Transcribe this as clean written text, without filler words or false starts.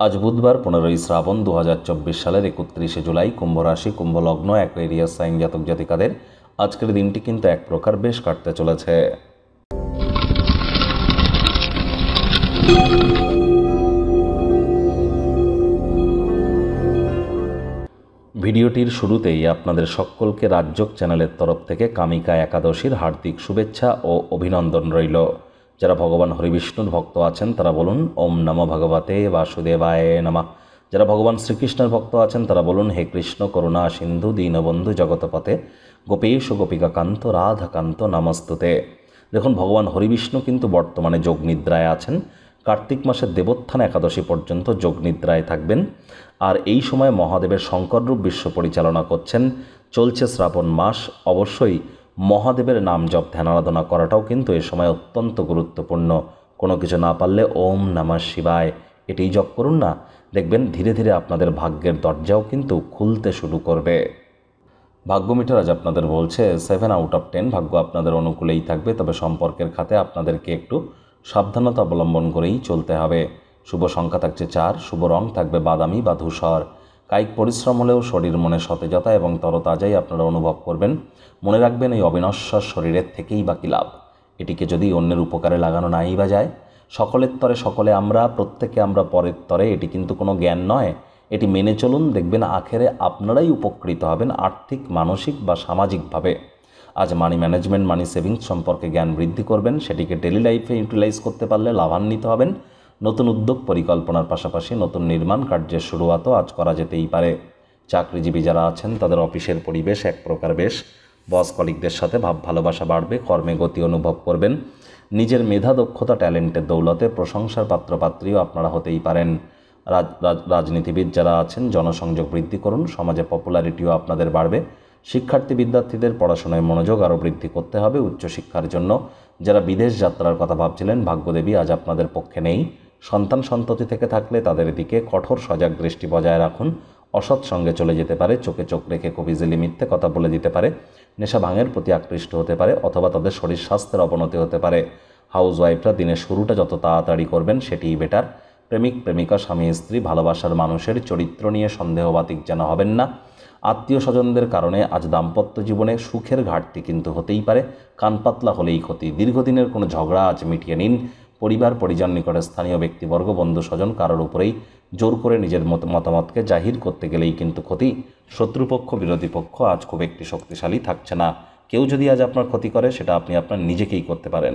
আজ বুধবার 15ই শ্রাবণ 2024 সালের 31শে জুলাই। কুম্ভ রাশি, কুম্ভ লগ্ন, অ্যাকুয়ারিয়াস সাইন জাতক জাতিকাদের আজকের দিনটি কিন্তু এক প্রকার বেশ কাটতে চলেছে। ভিডিওটির শুরুতেই আপনাদের সকলকে রাজযোগ চ্যানেলের তরফ থেকে কামিকা একাদশীর হার্দিক শুভেচ্ছা ও অভিনন্দন রইল। যারা ভগবান হরিবিষ্ণুর ভক্ত আছেন তারা বলুন ওম নমো ভগবতে বাসুদেবায় নমঃ। যারা ভগবান শ্রীকৃষ্ণের ভক্ত আছেন তারা বলুন হে কৃষ্ণ করুণা সিন্ধু দীনবন্ধু জগৎপতে গোপেশ গোপিকাকান্ত রাধাকান্ত নমস্তুতে। দেখুন, ভগবান হরিবিষ্ণু কিন্তু বর্তমানে যোগ নিদ্রায় আছেন। কার্তিক মাসের দেবোত্থান একাদশী পর্যন্ত যোগ নিদ্রায় থাকবেন। আর এই সময় মহাদেবের শঙ্কররূপ বিশ্ব পরিচালনা করছেন। চলছে শ্রাবণ মাস। অবশ্যই মহাদেবের নাম জপ ধ্যান আরাধনা করাটাও কিন্তু এ সময় অত্যন্ত গুরুত্বপূর্ণ। কোনো কিছু না পারলে ওম নমঃ শিবায় এটাই জপ করুন না, দেখবেন ধীরে ধীরে আপনাদের ভাগ্যের দরজাও কিন্তু খুলতে শুরু করবে। ভাগ্য মিটার আজ আপনাদের বলছে 7/10। ভাগ্য আপনাদের অনুকূলেই থাকবে, তবে সম্পর্কের খাতে আপনাদেরকে একটু সাবধানতা অবলম্বন করেই চলতে হবে। শুভ সংখ্যা থাকছে 4, শুভ রং থাকবে বাদামি বা ধূসর। কায়িক পরিশ্রম হলেও শরীর মনে সতেজতা এবং তরতাজাই আপনারা অনুভব করবেন। মনে রাখবেন এই অবিনশ্বর শরীরের থেকেই বাকি লাভ। এটিকে যদি অন্যের উপকারে লাগানো নাই বা যায়, সকলের তরে সকলে আমরা, প্রত্যেকে আমরা পরের তরে, এটি কিন্তু কোনো জ্ঞান নয়। এটি মেনে চলুন, দেখবেন আখেরে আপনারাই উপকৃত হবেন আর্থিক, মানসিক বা সামাজিকভাবে। আজ মানি ম্যানেজমেন্ট, মানি সেভিংস সম্পর্কে জ্ঞান বৃদ্ধি করবেন। সেটিকে ডেলি লাইফে ইউটিলাইজ করতে পারলে লাভান্বিত হবেন। নতুন উদ্যোগ পরিকল্পনার পাশাপাশি নতুন নির্মাণ কার্যের শুরুয়াতও আজ করা যেতেই পারে। চাকরিজীবী যারা আছেন তাদের অফিসের পরিবেশ এক প্রকার বেশ। বস কলিগদের সাথে ভাব ভালোবাসা বাড়বে, কর্মে গতি অনুভব করবেন। নিজের মেধা, দক্ষতা, ট্যালেন্টের দৌলতে প্রশংসার পাত্রপাত্রীও আপনারা হতেই পারেন। রাজনীতিবিদ যারা আছেন জনসংযোগ বৃদ্ধি করুন, সমাজে পপুলারিটিও আপনাদের বাড়বে। শিক্ষার্থী বিদ্যার্থীদের পড়াশোনায় মনোযোগ আরও বৃদ্ধি করতে হবে উচ্চশিক্ষার জন্য। যারা বিদেশ যাত্রার কথা ভাবছিলেন, ভাগ্যদেবী আজ আপনাদের পক্ষে নেই। সন্তান সন্ততি থেকে থাকলে তাদের দিকে কঠোর সজাগ দৃষ্টি বজায় রাখুন। অসৎ সঙ্গে চলে যেতে পারে, চোখে চোখ রেখে খুব ইজিলি মিথ্যে কথা বলে দিতে পারে। নেশা ভাঙের প্রতি আকৃষ্ট হতে পারে, অথবা তাদের শরীর স্বাস্থ্যের অবনতি হতে পারে। হাউসওয়াইফরা দিনের শুরুটা যত তাড়াতাড়ি করবেন সেটিই বেটার। প্রেমিক প্রেমিকা, স্বামী স্ত্রী, ভালোবাসার মানুষের চরিত্র নিয়ে সন্দেহবাতিক যেন হবেন না। আত্মীয় স্বজনদের কারণে আজ দাম্পত্য জীবনে সুখের ঘাটতি কিন্তু হতেই পারে। কান পাতলা হলেই ক্ষতি। দীর্ঘদিনের কোনো ঝগড়া আজ মিটিয়ে নিন। পরিবার পরিজন, নিকটে স্থানীয় ব্যক্তিবর্গ, বন্ধু স্বজন কারোর উপরেই জোর করে নিজের মতামতকে জাহির করতে গেলেই কিন্তু ক্ষতি। শত্রুপক্ষ, বিরোধী পক্ষ আজ খুব একটি শক্তিশালী থাকছে না। কেউ যদি আজ আপনার ক্ষতি করে সেটা আপনি আপনার নিজেকেই করতে পারেন।